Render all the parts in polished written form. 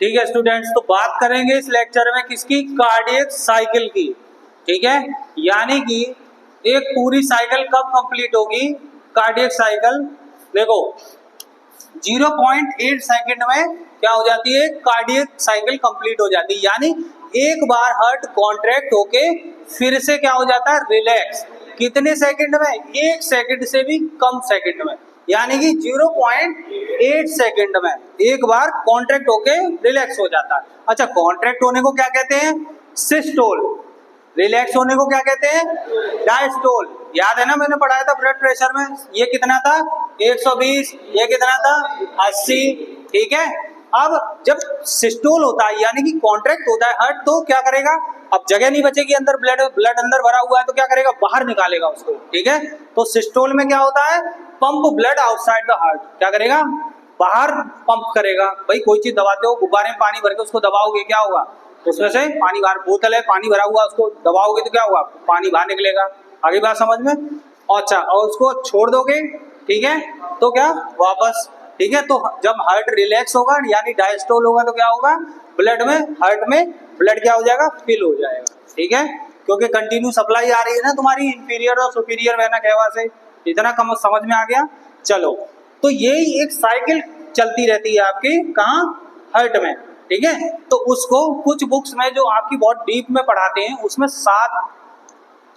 ठीक है स्टूडेंट्स, तो बात करेंगे इस लेक्चर में किसकी, कार्डियक साइकिल की। ठीक है, यानी कि एक पूरी साइकिल कब कंप्लीट होगी कार्डियक साइकिल, देखो 0.8 सेकंड में क्या हो जाती है, कार्डियक साइकिल कंप्लीट हो जाती है। यानी एक बार हार्ट कॉन्ट्रैक्ट होके फिर से क्या हो जाता है, रिलैक्स। कितने सेकंड में, 1 सेकंड से भी कम सेकंड में, यानी कि 0.8 सेकंड में एक बार कॉन्ट्रैक्ट होके रिलैक्स हो जाता है। अच्छा, कॉन्ट्रैक्ट होने को क्या कहते हैं, सिस्टोल। रिलैक्स होने को क्या कहते हैं, डायस्टोल। याद है ना, मैंने पढ़ाया था ब्लड प्रेशर में, ये कितना था 120, ये कितना था 80। ठीक है, अब जब सिस्टोल होता है यानी कि कॉन्ट्रैक्ट होता है हार्ट, तो क्या करेगा, अब जगह नहीं बचेगी अंदर, ब्लड अंदर भरा हुआ है तो क्या करेगा, बाहर निकालेगा उसको। ठीक है, तो सिस्टोल में क्या होता है, pump blood outside the heart, क्या करेगा, बाहर पंप करेगा। भाई कोई चीज दबाते हो, गुब्बारे में पानी भर के उसको दबाओगे, क्या होगा, उसमें से पानी बाहर, बोतल है पानी भरा हुआ, उसको दबाओगे तो क्या होगा, पानी बाहर निकलेगा। आगे बात समझ में। अच्छा, और उसको छोड़ दोगे, ठीक है, तो क्या वापस। ठीक है, तो जब हार्ट रिलैक्स होगा यानी डायस्टोल होगा तो क्या होगा, ब्लड में, हार्ट में ब्लड क्या हो जाएगा, फिल हो जाएगा। ठीक है, क्योंकि कंटिन्यू सप्लाई आ रही है ना तुम्हारी इंफीरियर और सुपीरियर वेना केवा से। इतना कम समझ में आ गया। चलो, तो यही एक साइकिल चलती रहती है आपकी, कहाँ, हार्ट में। ठीक है, तो उसको कुछ बुक्स में जो आपकी बहुत डीप में पढ़ाते हैं उसमें 7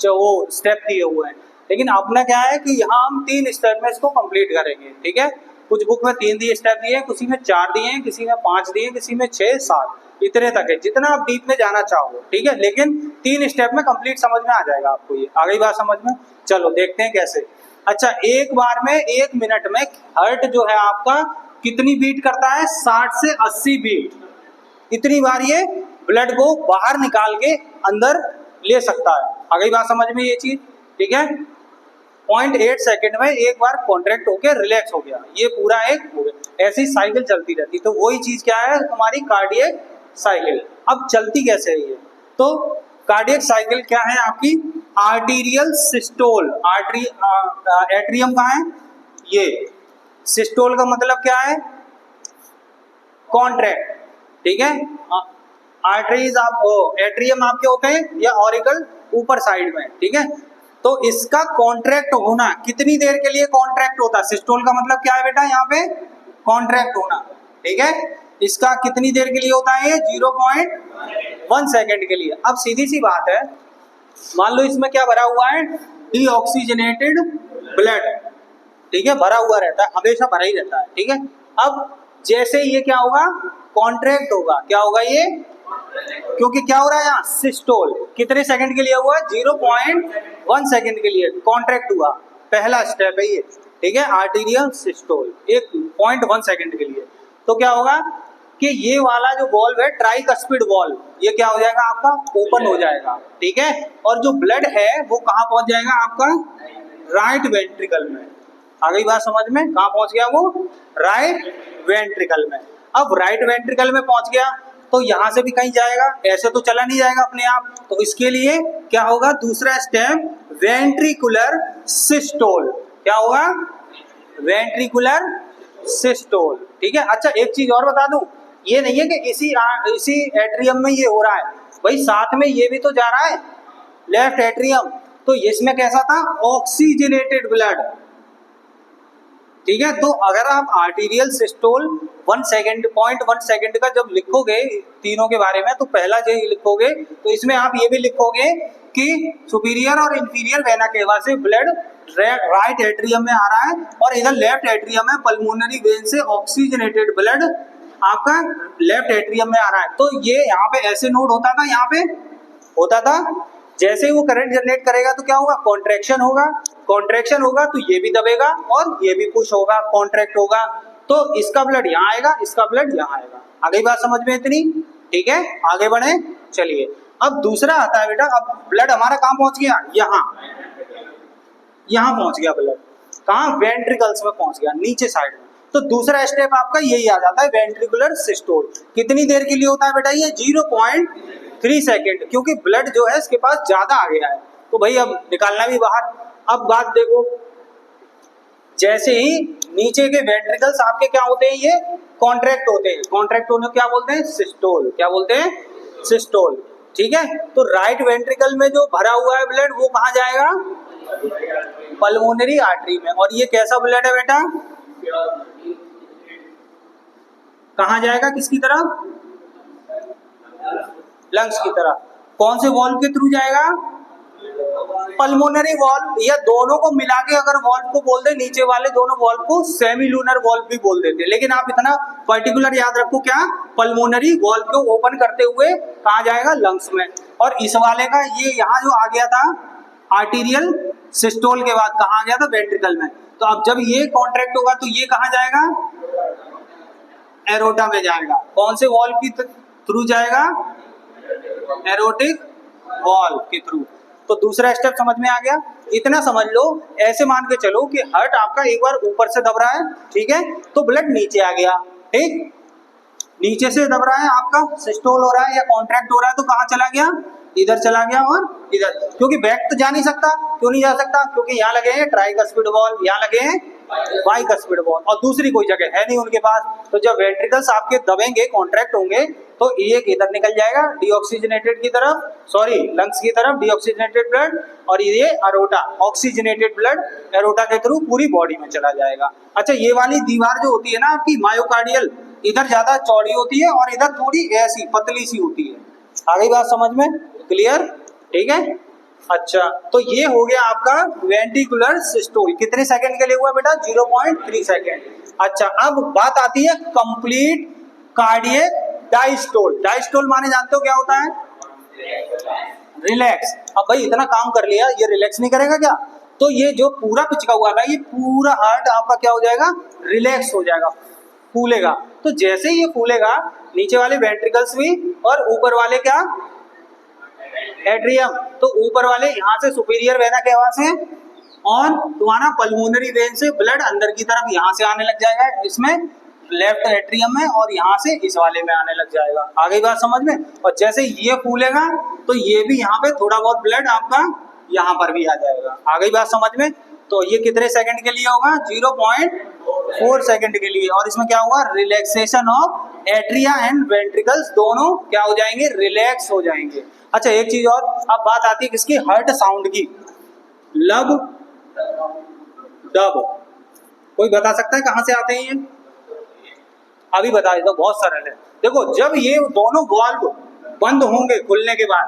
जो वो स्टेप दिए हुए हैं, लेकिन अपना क्या है कि यहाँ हम 3 स्टेप में इसको कंप्लीट करेंगे। ठीक है, कुछ बुक में 3 दिए स्टेप दिए, किसी में 4 दिए, किसी में 5 दिए, किसी में 6, 7, इतने तक है, जितना आप डीप में जाना चाहो। ठीक है, लेकिन 3 स्टेप में कंप्लीट समझ में आ जाएगा आपको। ये आ गई बात समझ में। चलो देखते हैं कैसे। अच्छा, एक बार में 1 मिनट में हार्ट जो है आपका कितनी बीट करता है, 60 से 80 बीट। इतनी बार ये ब्लड को बाहर निकाल के अंदर ले सकता है। आ गई बात समझ में ये चीज। ठीक है, 0.8 सेकंड में एक बार कॉन्ट्रैक्ट होके रिलैक्स हो गया, ये पूरा एक हो गया। ऐसी साइकिल चलती रहती, तो वही चीज क्या है, तुम्हारी कार्डियक साइकिल। अब चलती कैसे है ये, तो कार्डियक साइकिल क्या है आपकी, आर्टीरियल सिस्टोल। एट्रियम कहाँ है, ये सिस्टोल का मतलब क्या है, कॉन्ट्रैक्ट। ठीक है, आर्टरीज आप, एट्रियम आपके होते हैं या ऑरिकल ऊपर साइड में। ठीक है, तो इसका कॉन्ट्रैक्ट होना कितनी देर के लिए कॉन्ट्रैक्ट होता है, सिस्टोल का मतलब क्या है बेटा, यहाँ पे कॉन्ट्रैक्ट होना। ठीक है, इसका कितनी देर के लिए होता है, 0.1 सेकंड के लिए। अब सीधी सी बात है, मान लो इसमें क्या भरा हुआ है, डीऑक्सीजनेटेड ब्लड। ठीक है, भरा हुआ रहता है, हमेशा भरा ही रहता है। ठीक है, अब जैसे ये क्या होगा, कॉन्ट्रैक्ट होगा, क्या होगा ये, क्योंकि क्या हो रहा है यहाँ, सिस्टोल कितने सेकंड के लिए हुआ, 0.1 सेकंड के लिए कॉन्ट्रैक्ट हुआ, पहला स्टेप है ये। ठीक है, आर्टीरियल सिस्टोल 1.1 सेकंड के लिए। तो क्या होगा कि ये वाला जो वॉल्व है, ट्राइकस्पिड वॉल्व, ये क्या हो जाएगा आपका, ओपन हो जाएगा। ठीक है, और जो ब्लड है वो कहाँ पहुंच जाएगा आपका, राइट वेंट्रिकल में। आ गई बात समझ में, कहाँ पहुंच गया वो, राइट वेंट्रिकल में। अब राइट वेंट्रिकल में पहुंच गया तो यहां से भी कहीं जाएगा, ऐसे तो चला नहीं जाएगा अपने आप, तो इसके लिए क्या होगा, दूसरा स्टेप, वेंट्रिकुलर सिस्टोल। क्या होगा, वेंट्रिकुलर सिस्टोल। ठीक है, अच्छा एक चीज और बता दूं, ये नहीं है कि इसी एट्रियम में ये हो रहा है, भाई साथ में ये भी तो जा रहा है, लेफ्ट एट्रियम, तो इसमें कैसा था, ऑक्सीजनेटेड ब्लड। ठीक है, तो अगर आप आर्टीरियल सिस्टोल 1 सेकंड, 0.1 सेकंड का जब लिखोगे तीनों के बारे में, तो पहला जो लिखोगे तो इसमें आप ये भी लिखोगे कि सुपीरियर और इंफीरियर वेना केवा से ब्लड राइट एट्रियम में आ रहा है, और इधर लेफ्ट एट्रियम में पल्मोनरी वेन से ऑक्सीजनेटेड ब्लड आपका लेफ्ट एट्रियम में आ रहा है। तो ये यहाँ पे ऐसे नोट होता था, यहाँ पे होता था, जैसे ही वो करंट जनरेट करेगा तो क्या होगा, कॉन्ट्रैक्शन होगा, कॉन्ट्रैक्शन होगा तो ये भी दबेगा और ये भी पुश होगा, कॉन्ट्रैक्ट होगा, तो इसका ब्लड यहाँ आएगा, इसका ब्लड यहाँ आएगा। आ गई बात समझ में इतनी। ठीक है, आगे बढ़े, चलिए। अब दूसरा आता है बेटा, अब ब्लड हमारा कहाँ पहुंच गया, यहाँ पहुंच गया ब्लड, कहाँ, वेंट्रिकल्स में पहुंच गया, नीचे साइड में। तो दूसरा स्टेप आपका यही आ जाता है, वेंट्रिकुलर सिस्टोल। कितनी देर के लिए होता है बेटा ये, 0.3 सेकेंड, क्योंकि ब्लड जो है इसके पास ज्यादा आ गया है, तो भाई अब निकालना भी बाहर। अब बात देखो, जैसे ही नीचे के वेंट्रिकल्स आपके क्या होते हैं, ये कॉन्ट्रैक्ट होते हैं, कॉन्ट्रैक्ट होने को क्या बोलते हैं, सिस्टोल। क्या बोलते हैं, सिस्टोल। ठीक है, तो राइट वेंट्रिकल में जो भरा हुआ है ब्लड वो कहाँ जाएगा, पल्मोनरी आर्टरी में। और ये कैसा ब्लड है बेटा, कहाँ जाएगा, किसकी तरफ, लंग्स की तरफ। कौन से वॉल्व के थ्रू जाएगा, पल्मोनरी वॉल्व, या दोनों को मिला के अगर वॉल्व को बोल दे, नीचे वाले दोनों वॉल्व को सेमीलूनर वॉल्व भी बोल देते, लेकिन आप इतना पर्टिकुलर याद रखो क्या, पल्मोनरी वॉल्व को ओपन करते हुए कहाँ जाएगा, लंग्स में। और इस वाले का ये यहाँ जो आ गया था आर्टीरियल सिस्टोल के बाद कहाँ आ गया था, वेंट्रिकल में। तो अब जब ये कॉन्ट्रैक्ट होगा तो ये कहाँ जाएगा, एरोटा में जाएगा। कौन से वॉल्व की थ्रू जाएगा, एरोटिक वॉल्व के थ्रू। तो दूसरा स्टेप समझ में आ गया, इतना समझ लो। ऐसे मान के चलो कि हार्ट आपका एक बार ऊपर से दब रहा है, ठीक है, तो ब्लड नीचे आ गया, ठीक, नीचे से दब रहा है, आपका सिस्टोल हो रहा है या कॉन्ट्रैक्ट हो रहा है, तो कहाँ चला गया, इधर चला गया और इधर, क्योंकि बैक तो जा नहीं सकता। क्यों नहीं जा सकता, क्योंकि यहाँ लगे हैं ट्राइकस्पिड वॉल्व, यहाँ लगे हैं बाइकस्पिड वॉल्व, और दूसरी कोई जगह है नहीं उनके पास। तो जब वेंट्रिकल्स आपके दबेंगे, कॉन्ट्रैक्ट होंगे, तो एक इधर निकल जाएगा डीऑक्सीजनेटेड की तरफ, सॉरी लंग्स की तरफ डीऑक्सीजनेटेड ब्लड, और ये अरोटा ऑक्सीजनेटेड ब्लड एरोटा के थ्रू पूरी बॉडी में चला जाएगा। अच्छा, ये वाली दीवार जो होती है ना आपकी मायोकार्डियल, इधर ज्यादा चौड़ी होती है और इधर थोड़ी ऐसी पतली सी होती है। आ गई बात समझ में, क्लियर, ठीक है। अच्छा, तो ये हो गया आपका वेंट्रिकुलर सिस्टोल। कितने सेकंड के लिए हुआ बेटा, 0.3 सेकंड। अच्छा, अब बात आती है कंप्लीट कार्डियक डायस्टोल। डायस्टोल माने जानते हो क्या होता है, रिलैक्स। अब भाई इतना काम कर लिया, ये रिलैक्स नहीं करेगा क्या, तो ये जो पूरा पिचका हुआ था, ये पूरा हार्ट आपका क्या हो जाएगा, रिलैक्स हो जाएगा, फूलेगा। तो जैसे ही ये फूलेगा, नीचे वाले वेंट्रिकल्स भी और ऊपर वाले क्या, एट्रियम, तो ऊपर वाले यहाँ से सुपीरियर वेना केवा से और तुम्हारा पल्मोनरी वेन से ब्लड अंदर की तरफ यहाँ से आने लग जाएगा, इसमें लेफ्ट एट्रियम में, और यहाँ से इस वाले में आने लग जाएगा। आ गई बात समझ में। और जैसे ये फूलेगा तो ये भी यहाँ पे थोड़ा बहुत ब्लड आपका यहाँ पर भी आ जाएगा। आ गई बात समझ में। तो ये कितने सेकंड के लिए होगा, 0.4 सेकंड के लिए। और इसमें क्या होगा, relaxation of atria and ventricles, दोनों क्या हो जाएंगे, रिलैक्स हो जाएंगे। अच्छा, एक चीज और, अब बात आती है किसकी, हार्ट साउंड की। लब डब, कोई बता सकता है कहां से आते हैं ये, अभी बता देता हूं, बहुत सरल है। देखो, जब ये दोनों वॉल्व बंद होंगे खुलने के बाद,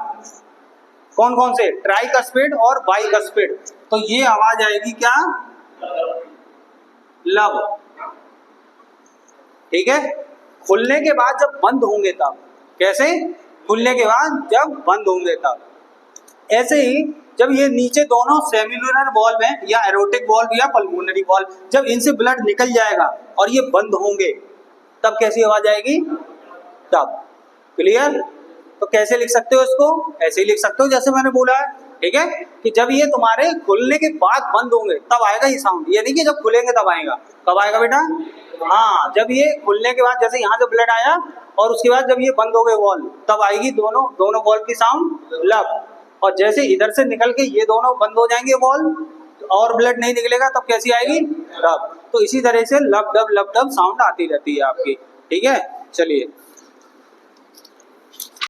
कौन कौन से, ट्राइकस्पिड और बाइकस्पिड, तो ये आवाज आएगी क्या, लब, ठीक है। खुलने के बाद जब बंद होंगे तब, कैसे, खुलने के बाद जब बंद होंगे तब। ऐसे ही जब ये नीचे दोनों सेमिलुनर वॉल्व हैं, या एरोटिक वॉल्व या पल्मोनरी वॉल्व, जब इनसे ब्लड निकल जाएगा और ये बंद होंगे, तब कैसी आवाज आएगी, तब। क्लियर। तो कैसे लिख सकते हो इसको, ऐसे ही लिख सकते हो जैसे मैंने बोला है, ठीक है, कि जब ये तुम्हारे खुलने के बाद बंद होंगे तब आएगा ये साउंड, ये नहीं कि जब खुलेंगे तब आएगा। कब आएगा बेटा, हाँ, जब ये खुलने के बाद, जैसे यहाँ से ब्लड आया और उसके बाद जब ये बंद हो गए वॉल्व, तब आएगी दोनों वॉल्व की साउंड, लब। और जैसे इधर से निकल के ये दोनों बंद हो जाएंगे वॉल्व और ब्लड नहीं निकलेगा, तब कैसी आएगी, लब। तो इसी तरह से लब डब साउंड आती रहती है आपकी, ठीक है। चलिए।